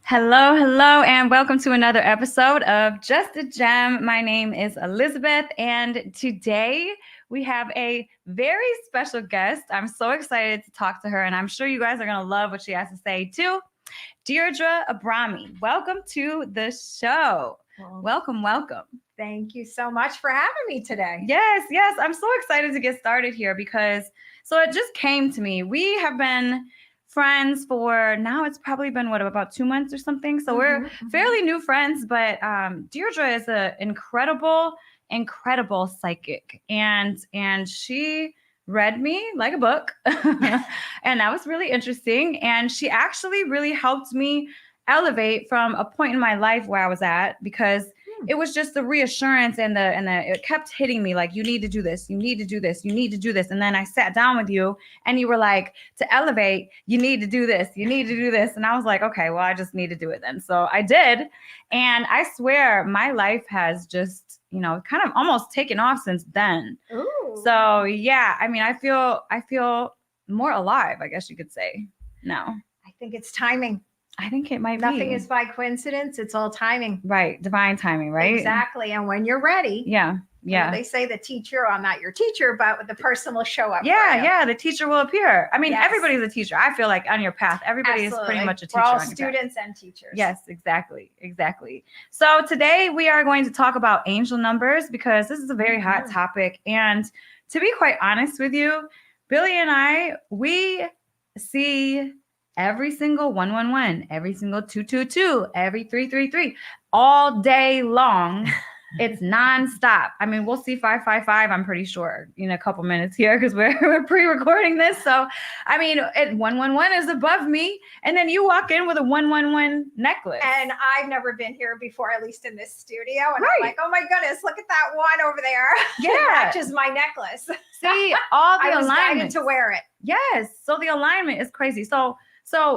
Hello, hello, and welcome to another episode of Just a Gem. My name is Elisabeth, and today we have a very special guest. I'm so excited to talk to her, and I'm sure you guys are going to love what she has to say too. Deirdre Abrami, welcome to the show. Welcome. Thank you so much for having me today. Yes. I'm so excited to get started here because it just came to me. We have been friends for now. It's probably been about 2 months or something. So we're fairly new friends, but Deirdre is an incredible psychic, and she read me like a book, and that was really interesting. And she actually really helped me elevate from a point in my life where I was at, because it was just the reassurance and it kept hitting me like, you need to do this, you need to do this, you need to do this. And then I sat down with you and you were like, to elevate, you need to do this, you need to do this. And I was like, okay, well, I just need to do it then. So I did. And I swear my life has just, kind of almost taken off since then. Ooh. So yeah, I mean, I feel more alive, I guess you could say now. I think it's timing. I think it might be. Nothing is by coincidence. It's all timing. Right. Divine timing, right? Exactly. And when you're ready. Yeah. They say the teacher, I'm not your teacher, but the person will show up. Yeah. The teacher will appear. I mean, Yes. Everybody's a teacher. I feel like on your path, everybody is pretty much a teacher. We're all on your students path. and teachers. Yes, exactly. So today we are going to talk about angel numbers because this is a very hot topic. And to be quite honest with you, Billy and I, we see every single 111, every single 222, every 333, all day long. It's nonstop. I mean, we'll see 555, I'm pretty sure, in a couple minutes here because we're pre-recording this. So, I mean, 111 is above me. And then you walk in with a 111 necklace. And I've never been here before, at least in this studio. And I'm like, oh my goodness, look at that one over there. Yeah. It matches my necklace. See, all the I was alignment. guided to wear it. Yes. So the alignment is crazy. So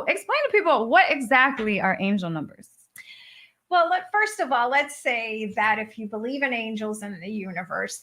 explain to people, what exactly are angel numbers? Well, first of all, let's say that if you believe in angels and the universe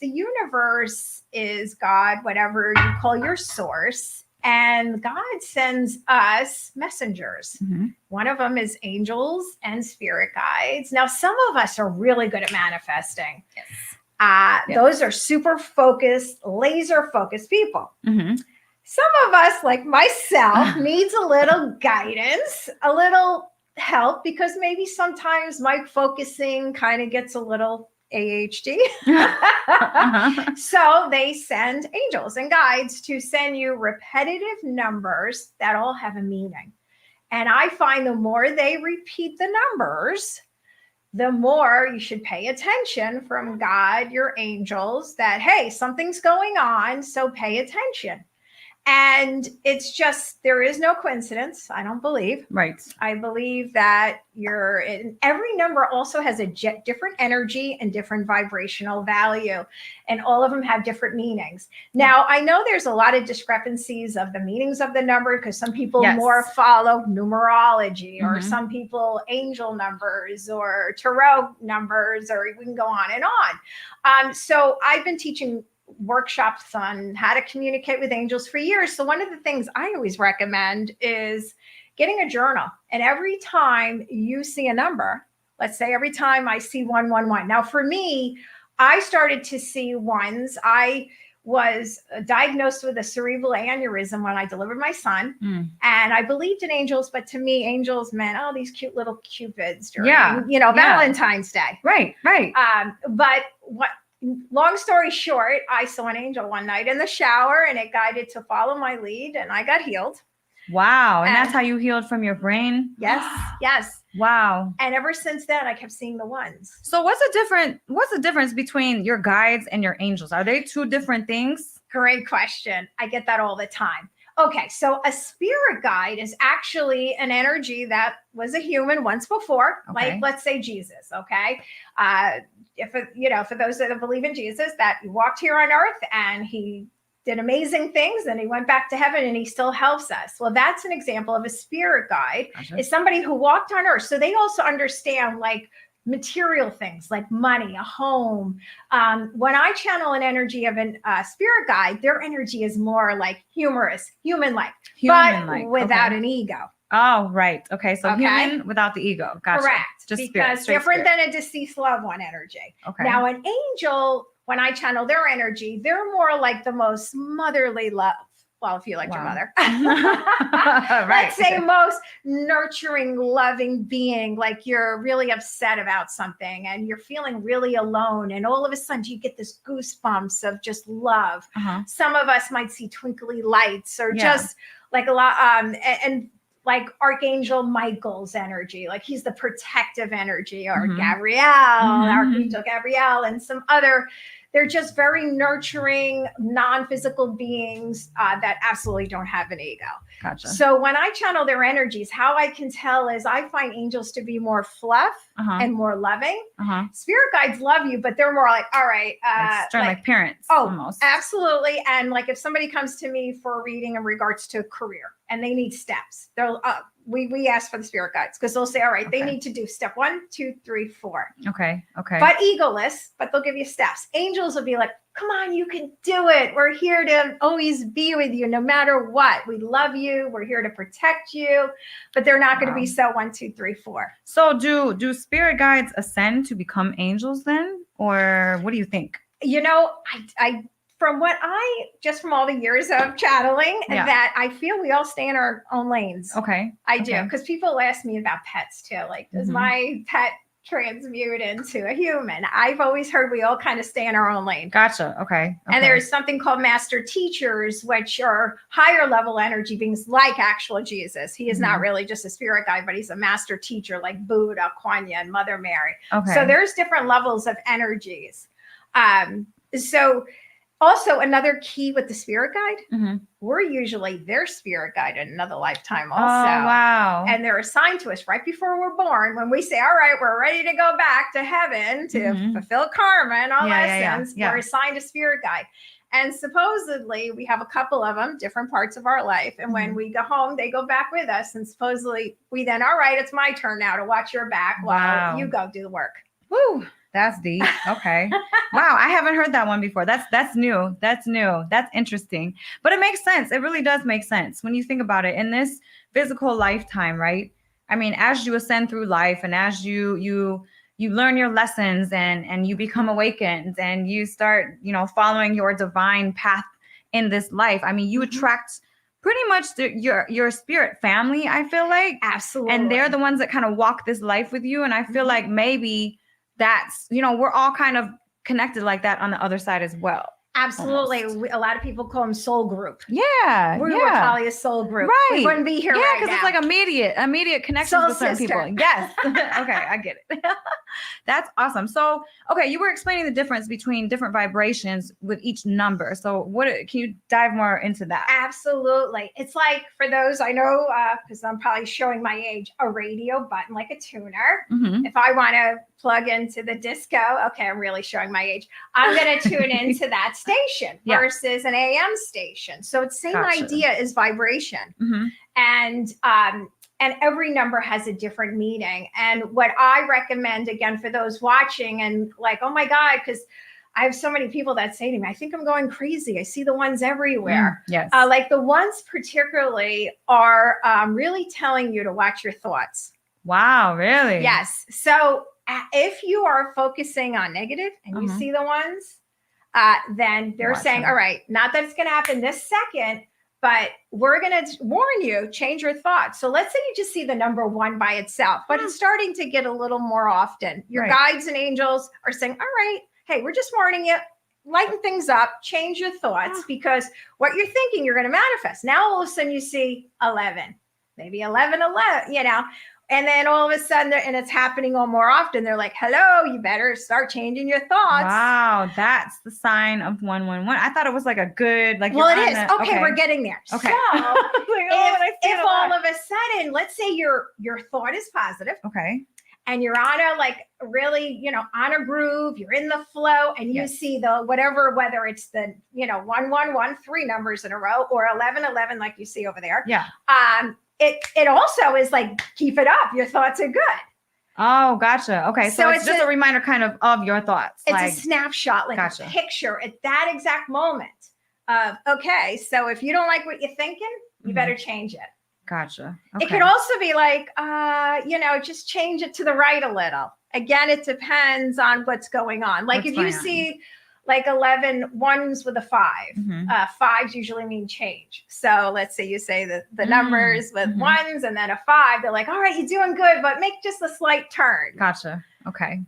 is God, whatever you call your source, and God sends us messengers. Mm-hmm. One of them is angels and spirit guides. Now, some of us are really good at manifesting. Yes. Those are super focused, laser focused people. Mm-hmm. Some of us, like myself, needs a little guidance, a little help, because maybe sometimes my focusing kind of gets a little ADHD. So they send angels and guides to send you repetitive numbers that all have a meaning. And I find the more they repeat the numbers, the more you should pay attention from God, your angels, that, hey, something's going on, so pay attention. And it's just, there is no coincidence, I don't believe. Right. I believe that every number also has a different energy and different vibrational value, and all of them have different meanings. Now, I know there's a lot of discrepancies of the meanings of the number, because some people more follow numerology, or some people angel numbers or tarot numbers, or we can go on and on. So I've been teaching workshops on how to communicate with angels for years. So one of the things I always recommend is getting a journal. And every time you see a number, let's say every time I see 111. Now for me, I started to see ones. I was diagnosed with a cerebral aneurysm when I delivered my son. And I believed in angels, but to me, angels meant, these cute little cupids during, Valentine's Day. Right. But long story short, I saw an angel one night in the shower, and it guided to follow my lead, and I got healed. Wow. And that's how you healed from your brain? Yes. Wow. And ever since then, I kept seeing the ones. So what's the difference between your guides and your angels? Are they two different things? Great question. I get that all the time. Okay, so a spirit guide is actually an energy that was a human once before, like let's say Jesus, okay? For those that believe in Jesus, that he walked here on earth and he did amazing things, and he went back to heaven, and he still helps us. Well, that's an example of a spirit guide. Gotcha. Is somebody who walked on earth. So they also understand like material things like money, a home. When I channel an energy of a spirit guide, their energy is more like humorous, human-like, but without an ego. Oh, right. Okay. So Okay. human without the ego. Gotcha. Correct. Just because spirit, different spirit. than a deceased loved one energy. Okay. Now, an angel, when I channel their energy, they're more like the most motherly love. Well, if you like your mother. Right. Let's say most nurturing, loving being, like you're really upset about something and you're feeling really alone. And all of a sudden you get this goosebumps of just love. Some of us might see twinkly lights or just like a lot, and like Archangel Michael's energy, like he's the protective energy, or Gabrielle, Archangel Gabrielle, and some other. They're just very nurturing, non-physical beings that absolutely don't have an ego. Gotcha. So when I channel their energies, how I can tell is I find angels to be more fluff and more loving. Spirit guides love you, but they're more like, all right. Like parents. Oh, almost. Absolutely. And like if somebody comes to me for a reading in regards to a career and they need steps, they'll we ask for the spirit guides because they'll say, all right, they need to do step 1, 2, 3, 4. Okay. But egoless, but they'll give you steps. Angels will be like, come on, you can do it. We're here to always be with you no matter what. We love you. We're here to protect you. But they're not going to be so 1, 2, 3, 4. So do spirit guides ascend to become angels then? Or what do you think? You know, I from what from all the years of channeling, that I feel we all stay in our own lanes. Okay. I do. Because people ask me about pets too. Like, does my pet transmute into a human? I've always heard we all kind of stay in our own lane. Gotcha. Okay. And there's something called master teachers, which are higher level energy beings like actual Jesus. He is not really just a spirit guide, but he's a master teacher like Buddha, Kuan Yin, Mother Mary. Okay. So there's different levels of energies. So also another key with the spirit guide, we're usually their spirit guide in another lifetime also. Oh, wow. And they're assigned to us right before we're born. When we say, all right, we're ready to go back to heaven to fulfill karma and our lessons, we're assigned a spirit guide. And supposedly we have a couple of them, different parts of our life. And when we go home, they go back with us. And supposedly we then, all right, it's my turn now to watch your back while you go do the work. Woo. That's deep. Okay. Wow. I haven't heard that one before. That's new. That's new. That's interesting. But it makes sense. It really does make sense when you think about it in this physical lifetime, right? I mean, as you ascend through life and as you learn your lessons and you become awakened and you start, following your divine path in this life. I mean, you attract pretty much your spirit family, I feel like. Absolutely. And they're the ones that kind of walk this life with you. And I feel like maybe that's, we're all kind of connected like that on the other side as well. Absolutely. A lot of people call them soul group. Yeah. We're probably a soul group. Right. We wouldn't be here right now. Yeah, because it's like immediate connections with certain people. Yes. Okay, I get it. That's awesome. So, okay, you were explaining the difference between different vibrations with each number. So can you dive more into that? Absolutely. It's like, for those I know, because I'm probably showing my age, a radio button, like a tuner. If I want to plug into the disco, okay, I'm really showing my age. I'm going to tune into that station versus an AM station. So it's the same idea as vibration. And every number has a different meaning. And what I recommend, again, for those watching and like, oh my God, because I have so many people that say to me, I think I'm going crazy. I see the ones everywhere. Yes. Like the ones particularly are really telling you to watch your thoughts. Wow, really? Yes. So if you are focusing on negative and you see the ones, then they're saying, all right, not that it's going to happen this second, but we're going to warn you, change your thoughts. So let's say you just see the number 1 by itself, but it's starting to get a little more often. Your guides and angels are saying, all right, hey, we're just warning you, lighten things up, change your thoughts, because what you're thinking, you're going to manifest. Now, all of a sudden you see 11, maybe 11, and then all of a sudden, and it's happening all more often. They're like, hello, you better start changing your thoughts. Wow, that's the sign of 111. I thought it was like a good, like. Well, it is. Okay, we're getting there. Okay. So if all of a sudden, let's say your thought is positive. Okay. And you're on a really, on a groove, you're in the flow, and you see the whatever, whether it's the, 1113 numbers in a row or 1111 like you see over there. Yeah. It also is like, keep it up. Your thoughts are good. Oh, gotcha. Okay. So it's just a reminder kind of your thoughts. It's a snapshot, like a picture at that exact moment of, okay, so if you don't like what you're thinking, you better change it. Gotcha. It could also be like, just change it to the right a little. Again, it depends on what's going on. Like if you see like 11 ones with a 5, fives usually mean change. So let's say you say the numbers with ones and then a 5, they're like, all right, you're doing good, but make just a slight turn. Gotcha. Okay.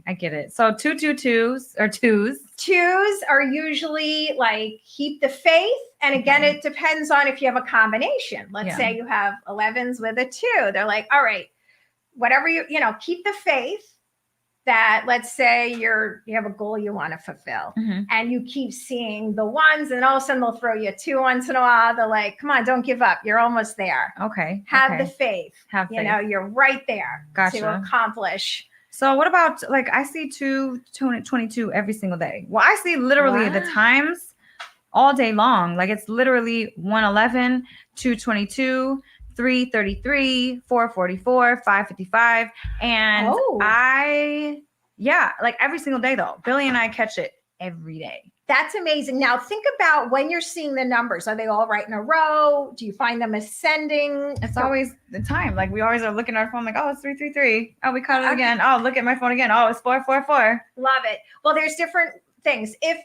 I get it. So 222s or twos. Twos are usually like keep the faith. And again, it depends on if you have a combination. Let's say you have 11s with a 2. They're like, all right, whatever keep the faith that let's say you have a goal you want to fulfill and you keep seeing the ones and all of a sudden they'll throw you 2 once in a while. They're like, come on, don't give up. You're almost there. Okay. Have the faith. Have faith. You're right there to accomplish. So what about like I see 222 every single day. Well, I see literally the times all day long. Like it's literally 111, 222, 333, 444, 555. And like every single day though. Billy and I catch it every day. That's amazing. Now think about when you're seeing the numbers. Are they all right in a row? Do you find them ascending? It's always the time. Like we always are looking at our phone like, oh, it's 333. Oh, we caught it again. Oh, look at my phone again. Oh, it's 444. Love it. Well, there's different things. If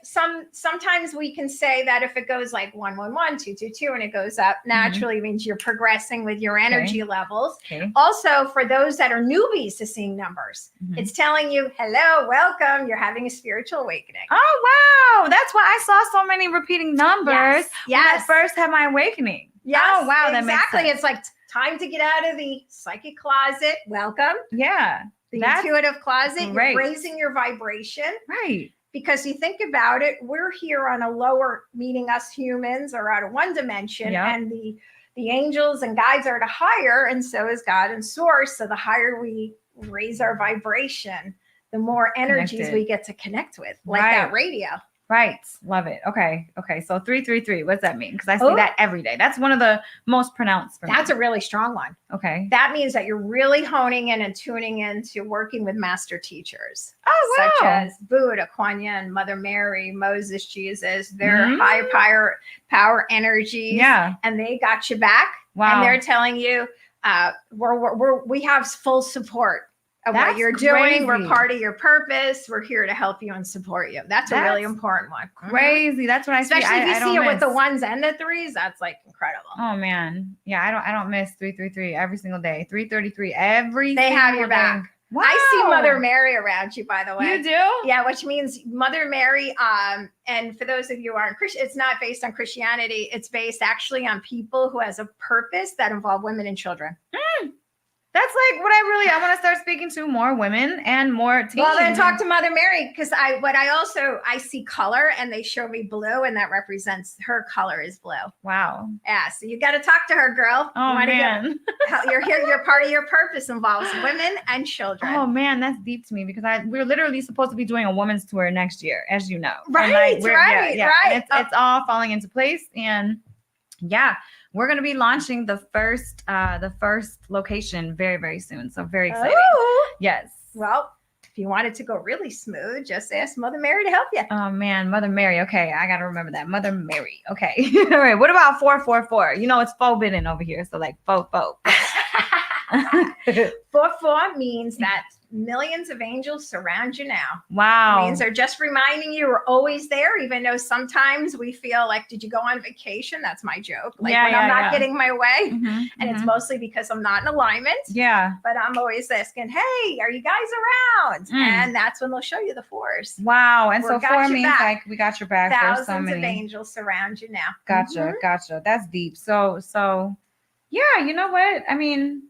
sometimes we can say that if it goes like 111, 222 and it goes up, naturally means you're progressing with your energy levels. Also, for those that are newbies to seeing numbers, it's telling you, hello, welcome, you're having a spiritual awakening. Oh, wow. That's why I saw so many repeating numbers when I first had my awakening. Yes, oh, wow. That makes sense. It's like time to get out of the psychic closet. Welcome. Yeah. The intuitive closet. Great. You're raising your vibration. Right. Because you think about it, we're here on a lower, meaning us humans are out of one dimension, and the angels and guides are at a higher, and so is God and Source. So the higher we raise our vibration, the more energies we get to connect with, like that radio. Right. Love it. Okay. So 333, what does that mean? Because I see that every day. That's one of the most pronounced for me. That's a really strong one. Okay. That means that you're really honing in and tuning into working with master teachers. Oh, wow. Such as Buddha, Kuan Yin, Mother Mary, Moses, Jesus. They're high power energies. Yeah. And they got you back. Wow. And they're telling you, we have full support of what you're doing. We're part of your purpose. We're here to help you and support you. That's a really important one. Crazy. That's what I see. Especially if you see it with the ones and the threes. That's like incredible. Oh man. Yeah. I don't miss 333 every single day. 333 every they have your back. Wow. I see Mother Mary around you, by the way. You do? Yeah, which means Mother Mary, and for those of you who aren't Christian, it's not based on Christianity. It's based actually on people who has a purpose that involve women and children. That's like what I want to start speaking to more women and more teens. Well, then talk to Mother Mary, because I see color and they show me blue, and that represents her color is blue. Wow. Yeah. So you got to talk to her, girl. Oh, man. You're here. You're part of your purpose involves women and children. Oh man, that's deep to me, because we're literally supposed to be doing a women's tour next year, as you know. Right. Right. It's all falling into place, and we're going to be launching the first location very, very soon. So very exciting. Oh. Yes. Well, if you wanted to go really smooth, just ask Mother Mary to help you. Oh man, Mother Mary. Okay, I got to remember that. Mother Mary. Okay. All right. What about 444? You know, it's forbidden over here. So like faux. 4 means that millions of angels surround you now. Wow. It means they're just reminding you we're always there, even though sometimes we feel like, did you go on vacation? That's my joke. Like when I'm not getting my way. And it's mostly because I'm not in alignment. Yeah. But I'm always asking, hey, are you guys around? And that's when they'll show you the 4s. Wow. And so 4 means like we got your back. Thousands of angels surround you now. Gotcha. That's deep. So yeah, you know what? I mean,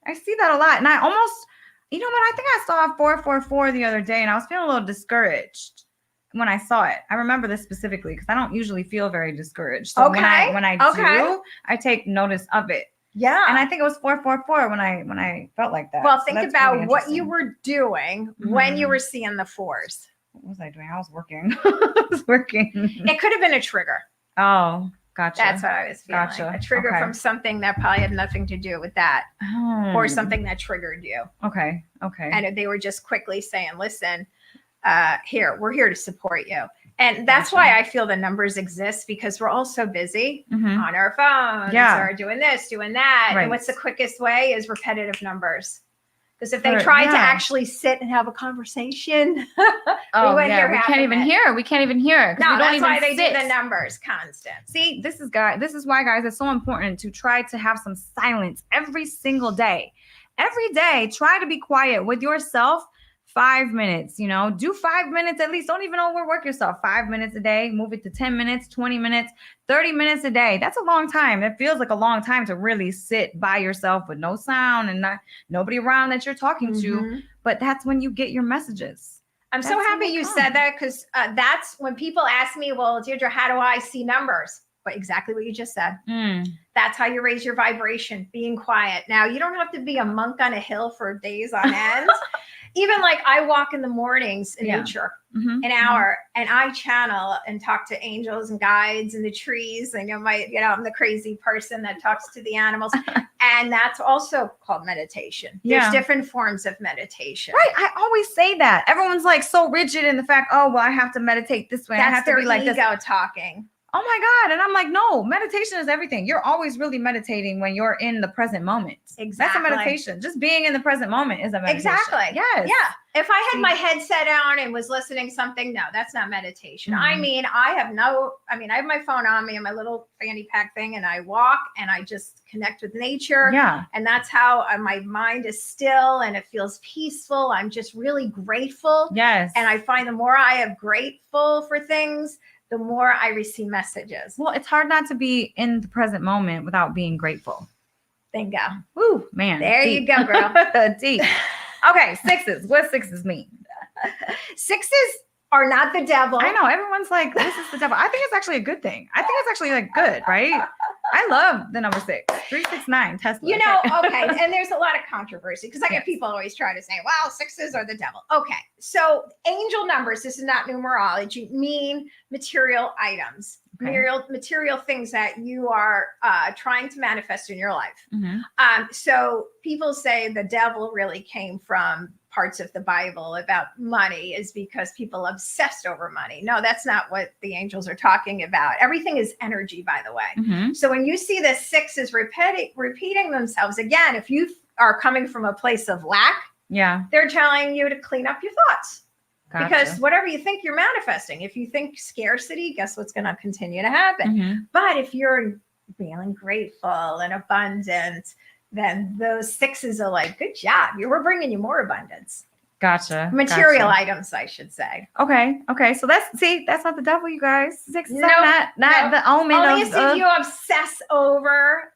I see that a lot. And I almost, you know what? I think I saw 444 the other day, and I was feeling a little discouraged when I saw it. I remember this specifically because I don't usually feel very discouraged. So when I do, I take notice of it. Yeah. And I think it was 444 when I felt like that. Well, think about really what you were doing when you were seeing the 4s. What was I doing? I was working. It could have been a trigger. Oh, gotcha. That's what I was feeling. Gotcha. A trigger from something that probably had nothing to do with that, or something that triggered you. Okay. And they were just quickly saying, listen, we're here to support you. And that's why I feel the numbers exist, because we're all so busy on our phones or doing this, doing that. Right. And what's the quickest way is repetitive numbers. Because if they tried to actually sit and have a we conversation, can't even hear. We can't even hear. No, that's why they do the numbers constant. See, this is why, guys, it's so important to try to have some silence every single day. Every day, try to be quiet with yourself. 5 minutes, do 5 minutes at least. Don't even overwork yourself. 5 minutes a day, move it to 10 minutes, 20 minutes, 30 minutes a day. That's a long time. It feels like a long time to really sit by yourself with no sound and nobody around that you're talking to. But that's when you get your messages. I'm so happy you said that, because that's when people ask me, well, Deirdre, how do I see numbers? But exactly what you just said. That's how you raise your vibration, being quiet. Now, you don't have to be a monk on a hill for days on end. Even like I walk in the mornings in nature, an hour, and I channel and talk to angels and guides and the trees. I know I'm the crazy person that talks to the animals. And that's also called meditation. There's different forms of meditation. Right. I always say that. Everyone's like so rigid in the fact, oh, well, I have to meditate this way. That's I have to be like this. Ego talking. Oh my God. And I'm like, no, meditation is everything. You're always really meditating when you're in the present moment. Exactly. That's a meditation. Just being in the present moment is a meditation. Exactly. Yes. Yeah. If I had my headset on and was listening to something, no, that's not meditation. I mean, I have my phone on me and my little fanny pack thing, and I walk and I just connect with nature. Yeah. And that's how my mind is still and it feels peaceful. I'm just really grateful. Yes. And I find the more I am grateful for things, the more I receive messages. Well, it's hard not to be in the present moment without being grateful. Bingo. Woo, man. There you go, girl. Deep. Okay, sixes. What sixes mean? Sixes are not the devil. I know. Everyone's like, this is the devil. I think it's actually a good thing. I think it's actually like good, right? I love the number 6. 369 Tesla. Okay. And there's a lot of controversy, because I get people always try to say, well, sixes are the devil. Okay. So angel numbers, this is not numerology, mean material items, material things that you are trying to manifest in your life. So people say the devil really came from parts of the Bible about money, is because people obsessed over money. No, that's not what the angels are talking about. Everything is energy, by the way. So when you see the sixes repeating themselves again, if you are coming from a place of lack, they're telling you to clean up your thoughts. Gotcha. Because whatever you think, you're manifesting. If you think scarcity, guess what's going to continue to happen? But if you're feeling grateful and abundant, then those sixes are like, good job. We're bringing you more abundance. Gotcha. Material items, I should say. Okay. So that's not the devil, you guys. Sixes are not the omen. Only if you obsess over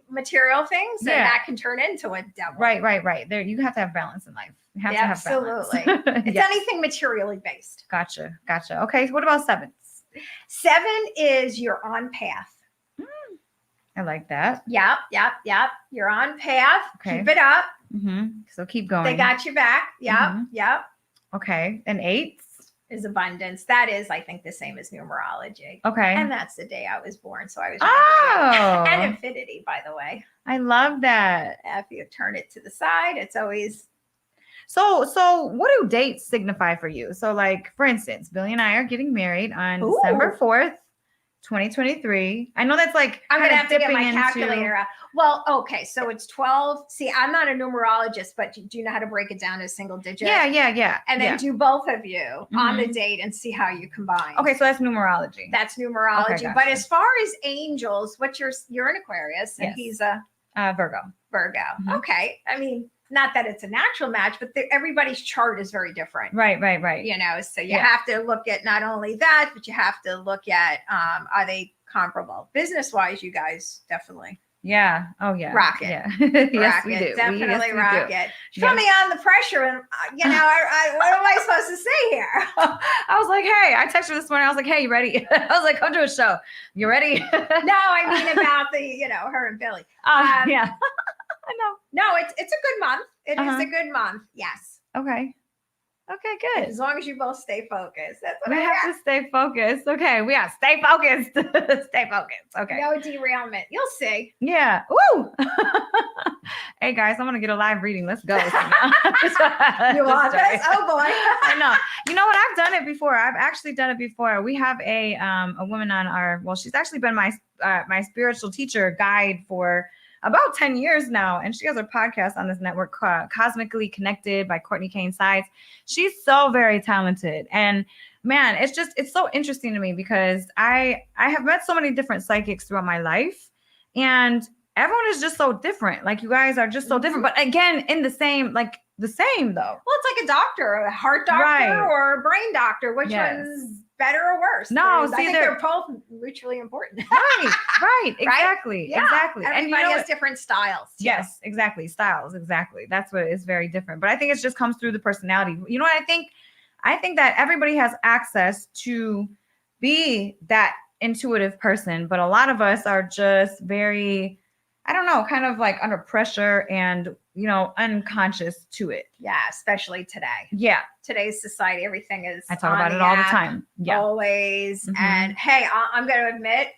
material things, and that can turn into a devil. Right. There, you have to have balance in life. You have to have balance. Absolutely. It's anything materially based. Gotcha. Okay. So what about sevens? 7 is you're on path. I like that. Yep. You're on path. Okay. Keep it up. So keep going. They got your back. Yep. Okay. And 8 is abundance. That is, I think, the same as numerology. Okay. And that's the day I was born. So I was. And infinity, by the way. I love that. If you turn it to the side, it's always. So what do dates signify for you? So like, for instance, Billy and I are getting married on December 4th. 2023. I know that's like I'm gonna have to get my calculator out. Well, okay, so it's 12. See, I'm not a numerologist, but do you know how to break it down as single digit? Yeah. And then do both of you on the date and see how you combine. Okay, so that's numerology. That's numerology. Okay, gotcha. But as far as angels, you're an Aquarius and he's a Virgo. Okay, I mean, not that it's a natural match, but everybody's chart is very different. Right. So you have to look at not only that, but you have to look at, are they comparable? Business-wise, you guys definitely. Yeah. Oh, yeah. Rock it. Yeah. Yes, we do. Definitely rock it. Put me on the pressure and, what am I supposed to say here? I was like, hey, I texted her this morning. I was like, hey, you ready? I was like, come to a show. You ready? No, I mean about the, her and Billy. Yeah. I know. No, it's a good month. It is a good month. Yes. Okay, good. As long as you both stay focused. That's what we have to stay focused. Okay, we have to stay focused. Stay focused. Okay. No derailment. You'll see. Yeah. Woo. hey guys, I'm going to get a live reading. Let's go. You want this? Oh boy. I know. You know what? I've done it before. I've actually done it before. We have a woman on she's actually been my spiritual teacher guide for about 10 years now. And she has her podcast on this network, Cosmically Connected by Courtney Kane Sides. She's so very talented. And man, it's so interesting to me because I have met so many different psychics throughout my life, and everyone is just so different. Like you guys are just so different, but again, in the same though. Well, it's like a doctor, a heart doctor or a brain doctor. Which one's better or worse? No, I think they're both mutually important. Right, exactly, Yeah. exactly. Everybody has different styles. Yes, exactly, styles, exactly. That's what is very different. But I think it just comes through the personality. You know what I think? I think that everybody has access to be that intuitive person, but a lot of us are just very, I don't know, kind of like under pressure and, unconscious to it. Yeah, especially today. Yeah. Today's society, everything is I talk about it all the time. Yeah. Always. Mm-hmm. And hey, I'm going to admit,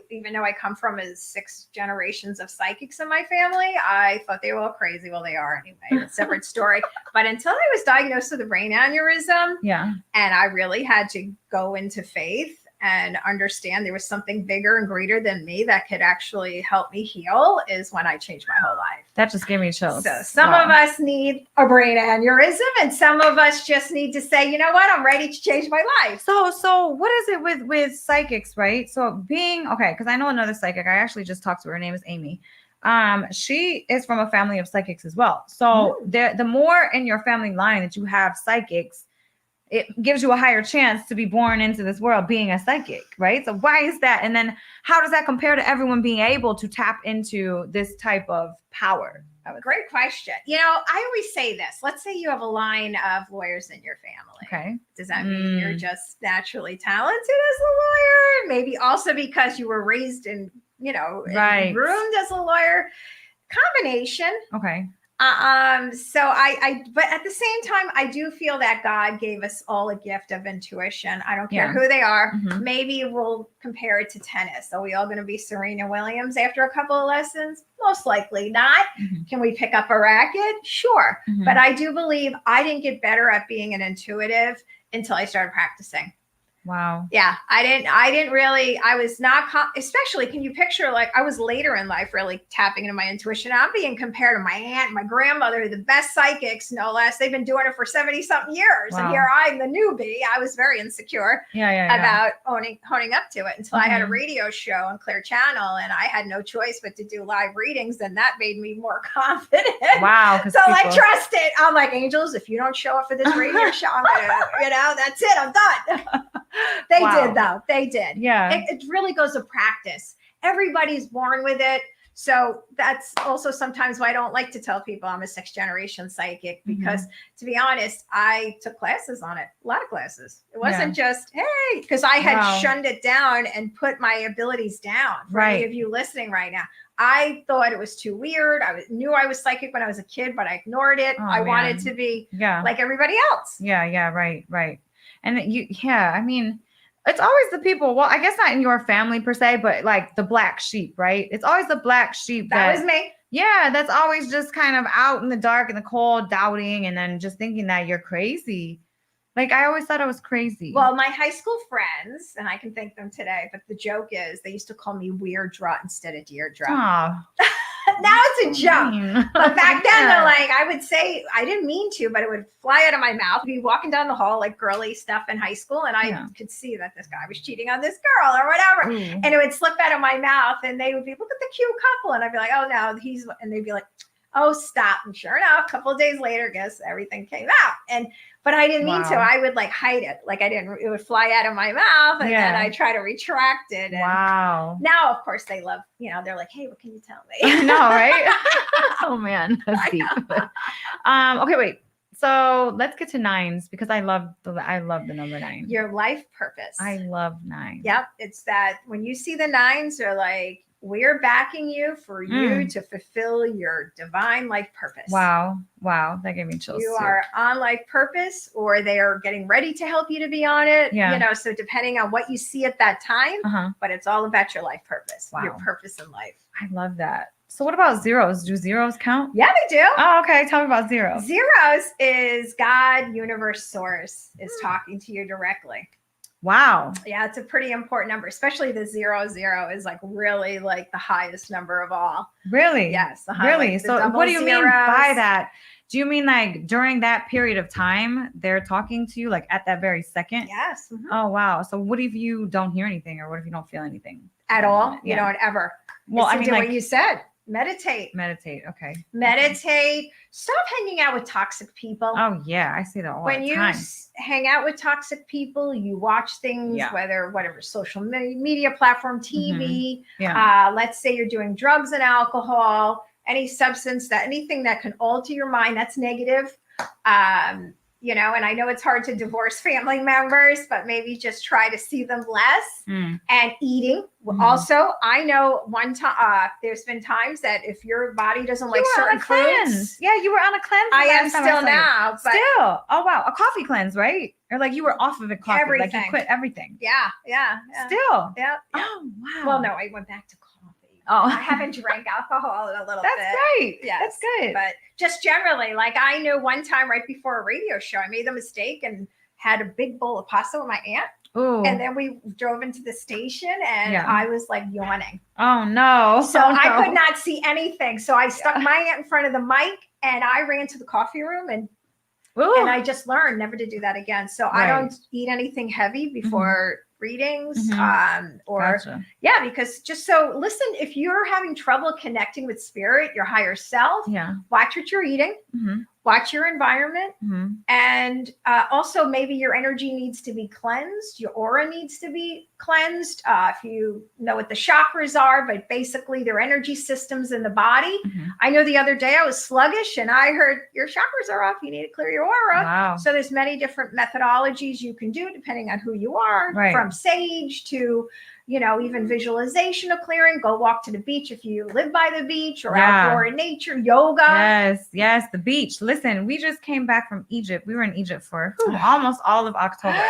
even though I come from 6 generations of psychics in my family, I thought they were all crazy. Well, they are anyway. It's a separate story. But until I was diagnosed with a brain aneurysm, and I really had to go into faith and understand there was something bigger and greater than me that could actually help me heal, is when I changed my whole life. That just gave me chills. So some of us need a brain aneurysm, and some of us just need to say, you know what, I'm ready to change my life. So what is it with psychics, right? So because I know another psychic. I actually just talked to her. Her name is Amy. She is from a family of psychics as well. So the more in your family line that you have psychics, it gives you a higher chance to be born into this world being a psychic, right? So why is that? And then how does that compare to everyone being able to tap into this type of power? Great question. I always say this. Let's say you have a line of lawyers in your family. Okay. Does that mean you're just naturally talented as a lawyer? Maybe also because you were raised and groomed as a lawyer. Combination. Okay. But at the same time, I do feel that God gave us all a gift of intuition. I don't care who they are. Mm-hmm. Maybe we'll compare it to tennis. Are we all going to be Serena Williams after a couple of lessons? Most likely not. Mm-hmm. Can we pick up a racket? Sure. Mm-hmm. But I do believe I didn't get better at being an intuitive until I started practicing. Wow. Yeah. I was not, especially, can you picture, like, I was later in life really tapping into my intuition. I'm being compared to my aunt, my grandmother, the best psychics, no less. They've been doing it for 70 something years. Wow. And here I'm the newbie. I was very insecure about honing up to it until I had a radio show on Clear Channel, and I had no choice but to do live readings. And that made me more confident. Wow. So I trust it. I'm like, angels, if you don't show up for this radio show, I'm going to, that's it. I'm done. They did, though. They did. Yeah. It really goes to practice. Everybody's born with it. So that's also sometimes why I don't like to tell people I'm a 6th generation psychic, because to be honest, I took classes on it, a lot of classes. It wasn't just, hey, because I had shunned it down and put my abilities down. For any of you listening right now, I thought it was too weird. I knew I was psychic when I was a kid, but I ignored it. I wanted to be like everybody else. Yeah, right. And I mean, it's always the people, well, I guess not in your family per se, but like the black sheep, right? It's always the black sheep. That was me. Yeah, that's always just kind of out in the dark and the cold, doubting, and then just thinking that you're crazy. Like, I always thought I was crazy. Well, my high school friends, and I can thank them today, but the joke is they used to call me Weirdra instead of Deirdre. Oh. Now it's a joke. But back then, they're like, I would say, I didn't mean to, but it would fly out of my mouth. We'd be walking down the hall, like girly stuff in high school, and I could see that this guy was cheating on this girl or whatever. And it would slip out of my mouth, and they would be, look at the cute couple. And I'd be like, oh, no, and they'd be like, oh, stop. And sure enough, a couple of days later, guess everything came out. But I didn't mean to. I would like hide it. Like it would fly out of my mouth, and then I try to retract it. And now, of course, they love, they're like, hey, what can you tell me? I know, right? Oh man, that's deep. Okay, wait. So let's get to 9s, because I love the number 9. Your life purpose. I love 9. Yep. It's that when you see the 9s, they're like, we're backing you for you to fulfill your divine life purpose. Wow. That gave me chills. You are on life purpose, or they are getting ready to help you to be on it. Yeah. So depending on what you see at that time, but it's all about your life purpose, your purpose in life. I love that. So what about zeros? Do zeros count? Yeah, they do. Oh, okay. Tell me about zeros. Zeros is God, universe, source is talking to you directly. Wow. Yeah, it's a pretty important number, especially the 00 is like really like the highest number of all. Really? Yes. Really? Like So what do you mean by that? Do you mean like during that period of time they're talking to you like at that very second? Yes. Mm-hmm. Oh, wow. So what if you don't hear anything or what if you don't feel anything? At all? You don't ever. Well, I mean, do like what you said. Meditate. Okay. Meditate. Stop hanging out with toxic people. Oh, yeah. I see that all the time. When you hang out with toxic people, you watch things, whatever, social media platform, TV. Mm-hmm. Let's say you're doing drugs and alcohol, any substance, anything that can alter your mind, that's negative. And I know it's hard to divorce family members, but maybe just try to see them less. And eating. Mm-hmm. Also, I know one time there's been times that if your body doesn't like certain foods. Yeah, you were on a cleanse. I am still now. But still. Oh, wow. A coffee cleanse, right? Or like you were off of it coffee. Everything. Like you quit everything. Yeah. Still. Yeah. Oh, wow. Well, no, I went back to coffee. Oh, I haven't drank alcohol in a little bit. That's great. Yeah, that's good. But just generally, like I knew one time right before a radio show, I made the mistake and had a big bowl of pasta with my aunt. Ooh. And then we drove into the station and I was like yawning. Oh, no. So I could not see anything. So I stuck my aunt in front of the mic and I ran to the coffee room and I just learned never to do that again. So I don't eat anything heavy before readings because just so listen, if you're having trouble connecting with spirit, your higher self, watch what you're eating, watch your environment, and also maybe your energy needs to be cleansed, your aura needs to be cleansed. If you know what the chakras are, but basically they're energy systems in the body. I know the other day I was sluggish and I heard your chakras are off, you need to clear your aura. Wow. So there's many different methodologies you can do depending on who you are, from sage to even visualization of clearing. Go walk to the beach if you live by the beach or outdoor in nature, yoga. Yes, the beach. Listen, we just came back from Egypt. We were in Egypt for almost all of October.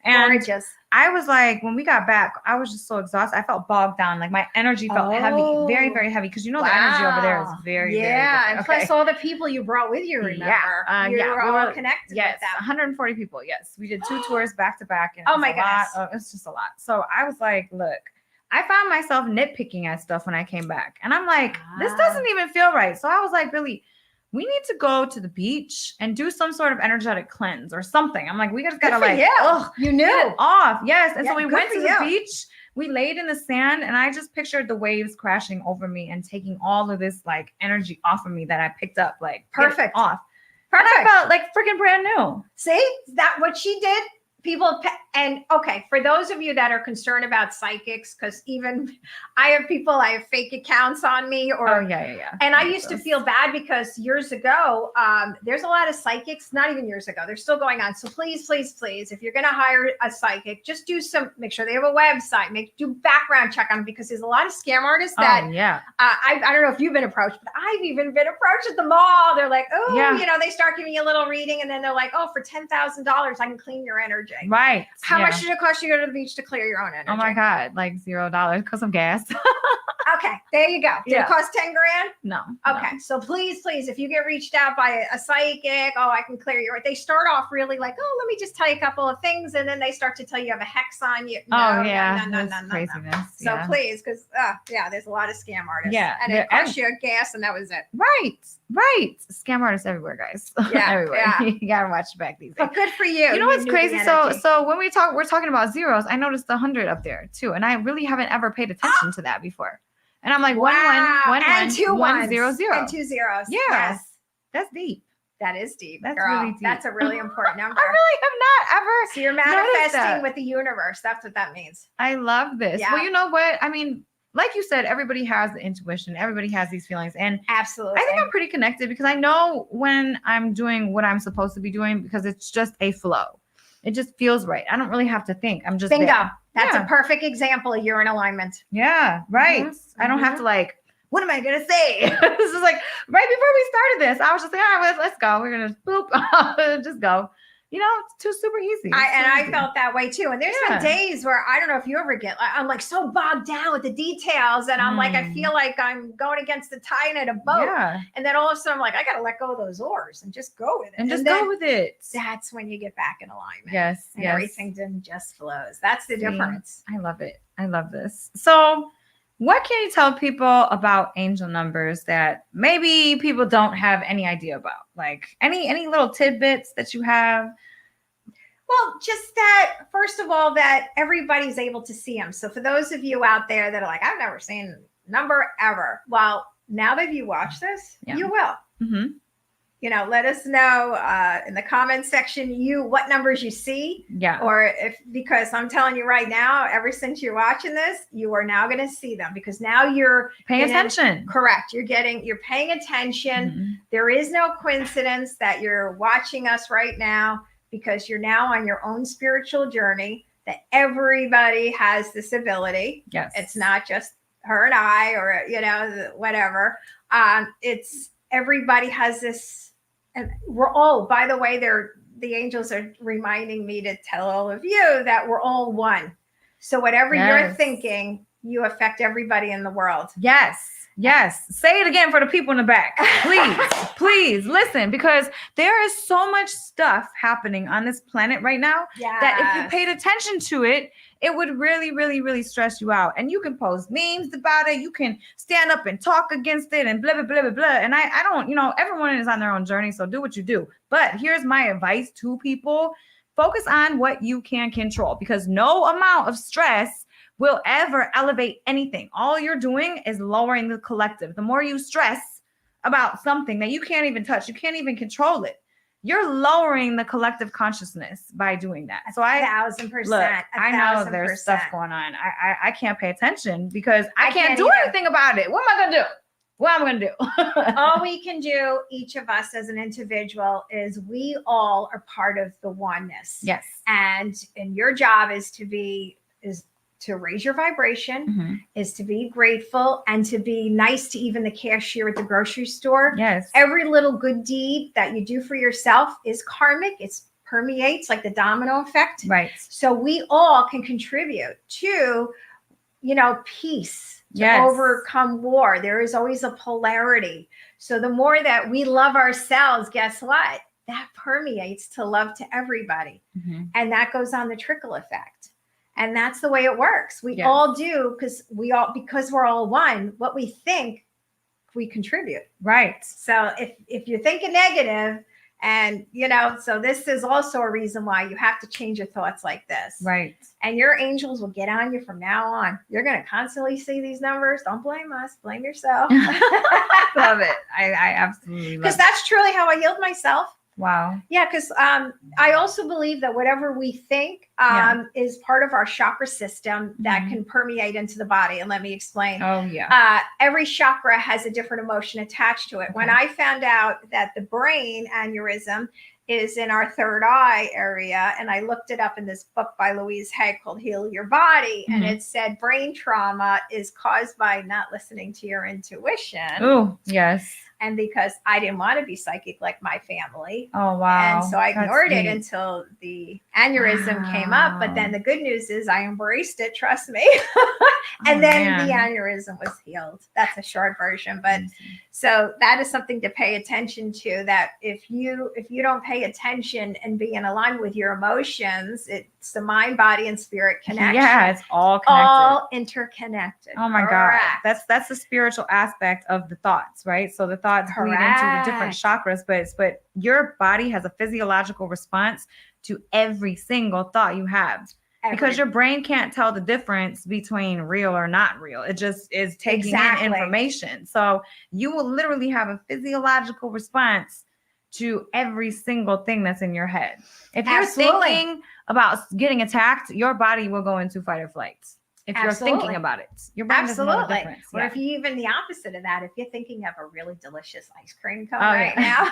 And gorgeous. I was like, when we got back, I was just so exhausted. I felt bogged down. Like my energy felt heavy, very, very heavy. Because the energy over there is very, very different. And plus all the people you brought with you, remember? You were all connected with them. 140 people. Yes. We did 2 tours back to back. And my goodness. It's just a lot. So I was like, look, I found myself nitpicking at stuff when I came back. And I'm like, this doesn't even feel right. So I was like, Billy, we need to go to the beach and do some sort of energetic cleanse or something. I'm like, we just gotta you knew get it off. Yes. And so we went to the beach, we laid in the sand and I just pictured the waves crashing over me and taking all of this like energy off of me that I picked up, like perfect off. Perfect. And I felt like freaking brand new. See that what she did? People, and okay, for those of you that are concerned about psychics, because even I have fake accounts on me, and I used to feel bad because years ago, there's a lot of psychics, not even years ago, they're still going on. So please, if you're going to hire a psychic, just make sure they have a website, do background check on them, because there's a lot of scam artists that, I don't know if you've been approached, but I've even been approached at the mall. They're like, they start giving you a little reading and then they're like, for $10,000, I can clean your energy. Right. How much did it cost you to go to the beach to clear your own energy? Oh my God, like $0 because of gas. Okay, there you go. Did it cost $10,000? No. Okay, so please, if you get reached out by a psychic, I can clear your. They start off really like, let me just tell you a couple of things, and then they start to tell you have a hex on you. No, craziness. So please, because there's a lot of scam artists. Yeah, and it cost you gas, and that was it. Right. Scam artists everywhere, guys. Yeah, everywhere. Yeah. You gotta watch back these days. But good for you. You know what's crazy? So when we're talking about zeros, I noticed the 100 up there too, and I really haven't ever paid attention to that before. And I'm like, one, and 2 1, 0, 0. And 2 zeros. Yeah. Yes. That's deep. That is deep. That's girl. really deep. That's a really important number. I really have not ever. So you're manifesting with the universe. That's what that means. I love this. Yeah. Well, you know what? I mean, like you said, everybody has the intuition. Everybody has these feelings. And absolutely, I think I'm pretty connected because I know when I'm doing what I'm supposed to be doing because it's just a flow. It just feels right. I don't really have to think. I'm just bingo. There. That's a perfect example. You're in alignment. Yeah, right. I don't have to like, what am I going to say? This is like right before we started this. I was just like, all right, let's go. We're going to boop, just go. it's too super easy. I felt that way too. And there's been Yeah. days where I don't know if you ever get, I'm like so bogged down with the details, and I'm like, I feel like I'm going against the tide in a boat. Yeah. And then all of a sudden I'm like, I got to let go of those oars and just go with it. And just go with it. That's when you get back in alignment. Yes. And yes. everything then just flows. That's the difference. I love it. I love this. So what can you tell people about angel numbers that maybe people don't have any idea about? Like any little tidbits that you have? Well, just that, first of all, that everybody's able to see them. So for those of you out there that are like, I've never seen a number ever. Well, now that you watch this, you will. Mm-hmm. Let us know in the comment section what numbers you see. Yeah. Or because I'm telling you right now, ever since you're watching this, you are now going to see them, because now you're paying attention. Correct. You're paying attention. Mm-hmm. There is no coincidence that you're watching us right now, because you're now on your own spiritual journey, that everybody has this ability. Yes. It's not just her and I, or, whatever. It's everybody has this. And we're all, by the way, the angels are reminding me to tell all of you that we're all one. So whatever you're thinking, you affect everybody in the world. Yes. Yes. Say it again for the people in the back. Please listen, because there is so much stuff happening on this planet right now that if you paid attention to it, it would really, really, really stress you out. And you can post memes about it. You can stand up and talk against it and blah, blah, blah, blah, blah. And I don't, everyone is on their own journey. So do what you do. But here's my advice to people. Focus on what you can control, because no amount of stress will ever elevate anything. All you're doing is lowering the collective. The more you stress about something that you can't even touch, you can't even control it, you're lowering the collective consciousness by doing that. So 1,000%. Look, I know there's stuff going on. I can't pay attention because I can't do anything about it. What am I going to do? All we can do, each of us as an individual, is we all are part of the oneness. Yes. And your job is to raise your vibration, is to be grateful, and to be nice to even the cashier at the grocery store. Yes. Every little good deed that you do for yourself is karmic. It permeates like the domino effect. Right. So we all can contribute to, peace, to overcome war. There is always a polarity. So the more that we love ourselves, guess what? That permeates to love to everybody. Mm-hmm. And that goes on the trickle effect. And that's the way it works. We all do, because we're all one. What we think, we contribute. Right. So if you're thinking negative, and so this is also a reason why you have to change your thoughts like this. Right. And your angels will get on you from now on. You're going to constantly see these numbers. Don't blame us. Blame yourself. Love it. I absolutely love it. Because that's truly how I healed myself. Wow. Yeah, because I also believe that whatever we think is part of our chakra system that can permeate into the body. And let me explain. Oh, yeah. Every chakra has a different emotion attached to it. Okay. When I found out that the brain aneurysm is in our third eye area, and I looked it up in this book by Louise Hay called Heal Your Body, and it said brain trauma is caused by not listening to your intuition. Oh, yes. And because I didn't want to be psychic like my family. Oh, wow. And so I ignored it until the aneurysm came up. But then the good news is I embraced it, trust me. And then the aneurysm was healed. That's a short version. But so that is something to pay attention to, that if you don't pay attention and be in alignment with your emotions, it's the mind, body, and spirit connection. Yeah, it's all connected. All interconnected. Oh my God. That's the spiritual aspect of the thoughts, right? So the thoughts bleed into the different chakras, but your body has a physiological response to every single thought you have. Because your brain can't tell the difference between real or not real. It just is taking in information. So you will literally have a physiological response to every single thing that's in your head. If you're thinking about getting attacked, your body will go into fight or flight. If you're thinking about it, your brain doesn't know the difference. Or if you even the opposite of that, if you're thinking of a really delicious ice cream cone now,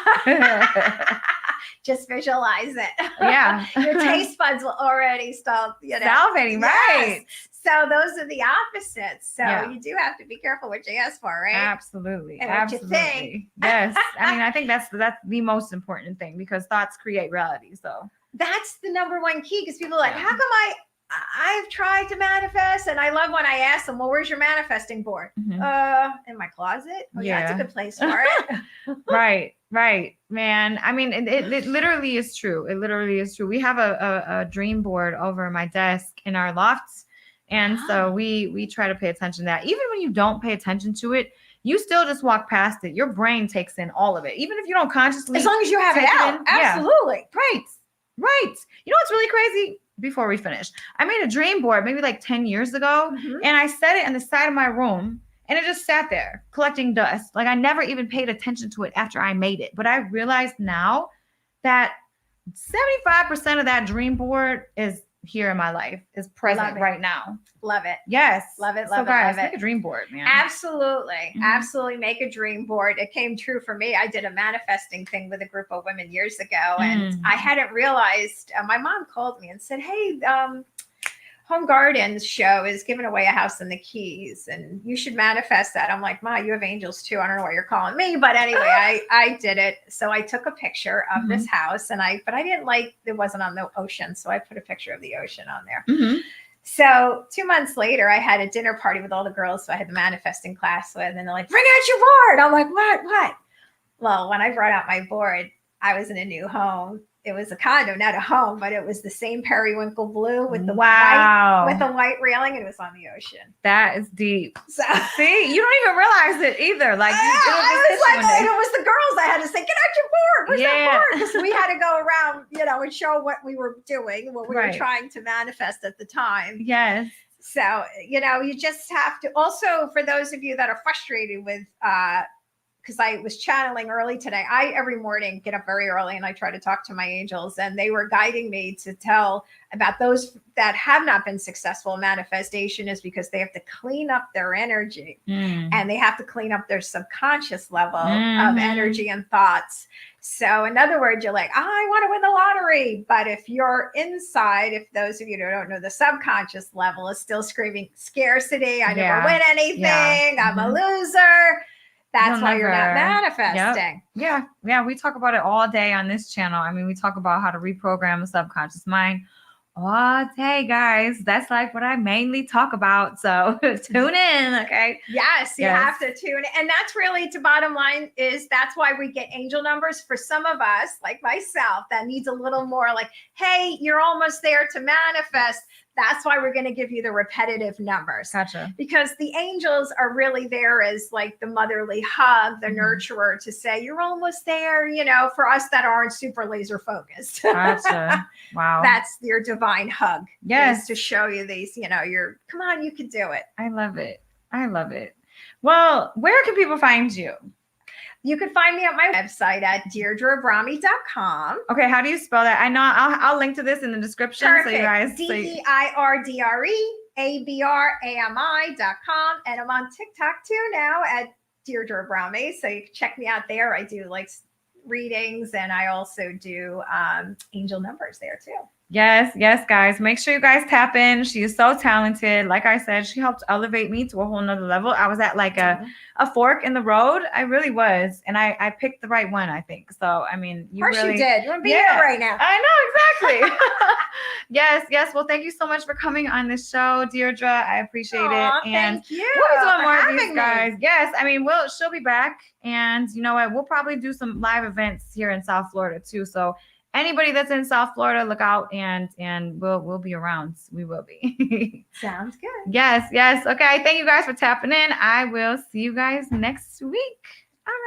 just visualize it. Yeah. Your taste buds will already start, salivating, right? So those are the opposites. So you do have to be careful what you ask for, right? Absolutely. And what you think. Yes. I mean, I think that's the most important thing, because thoughts create reality. So that's the number one key, because people are like, how come I've tried to manifest, and I love when I ask them, well, where's your manifesting board? In my closet. Oh, yeah, that's a good place for it. Right, man. I mean, it literally is true. It literally is true. We have a dream board over my desk in our lofts, and so we try to pay attention to that. Even when you don't pay attention to it, you still just walk past it. Your brain takes in all of it, even if you don't consciously. As long as you have it out. Absolutely. Yeah. Right. You know what's really crazy? Before we finish, I made a dream board maybe like 10 years ago, and I set it on the side of my room, and it just sat there collecting dust. Like I never even paid attention to it after I made it. But I realized now that 75% of that dream board is here in my life, is present right now. Love it. Yes. Love it. So guys, make a dream board, man. Absolutely. Absolutely make a dream board. It came true for me. I did a manifesting thing with a group of women years ago, and I hadn't realized, my mom called me and said, hey, Home Gardens show is giving away a house in the Keys, and you should manifest that. I'm like, Ma, you have angels too. I don't know why you're calling me, but anyway, I did it. So I took a picture of this house, but I didn't like, it wasn't on the ocean. So I put a picture of the ocean on there. So 2 months later, I had a dinner party with all the girls. So I had the manifesting class with, and they're like, bring out your board. I'm like, what? Well, when I brought out my board, I was in a new home. It was a condo, not a home, but it was the same periwinkle blue with the white railing, and it was on the ocean. That is deep. So, see, you don't even realize it either. Like, it was the girls. I had to say, get out your board. Where's that board? Because we had to go around, and show what we were doing, what we were trying to manifest at the time. Yes. So, you just have to. Also, for those of you that are frustrated with, because I was channeling early today. I every morning get up very early and I try to talk to my angels, and they were guiding me to tell about those that have not been successful in manifestation is because they have to clean up their energy and they have to clean up their subconscious level of energy and thoughts. So in other words, you're like, I want to win the lottery. But if you're inside, if those of you who don't know, the subconscious level is still screaming scarcity. I never win anything. I'm a loser. That's why you're not manifesting. Yep. Yeah. We talk about it all day on this channel. I mean, we talk about how to reprogram the subconscious mind all day, guys. That's like what I mainly talk about. So tune in. Okay. Yes. You have to tune in. And that's really the bottom line is that's why we get angel numbers for some of us, like myself, that needs a little more like, hey, you're almost there to manifest. That's why we're going to give you the repetitive numbers. Gotcha. Because the angels are really there as like the motherly hug, the nurturer to say, you're almost there, for us that aren't super laser focused. Gotcha. Wow. That's your divine hug. Yes. To show you these, come on, you can do it. I love it. Well, where can people find you? You can find me at my website at DeirdreAbrami.com. Okay, how do you spell that? I know I'll link to this in the description. Perfect. So you guys DeirdreAbrami.com. And I'm on TikTok too now at Deirdre Abrami. So you can check me out there. I do like readings, and I also do angel numbers there too. Yes, guys. Make sure you guys tap in. She is so talented. Like I said, she helped elevate me to a whole nother level. I was at like a fork in the road. I really was. And I picked the right one, I think. So, I mean, you did. You want to be here right now. I know, exactly. Yes. Well, thank you so much for coming on this show, Deirdre. I appreciate it. And thank you. We'll be doing more of these, guys. Yes. I mean, she'll be back. And you know what? We'll probably do some live events here in South Florida too. So anybody that's in South Florida, look out, and we'll be around. We will be. Sounds good. Yes. Okay. Thank you guys for tapping in. I will see you guys next week.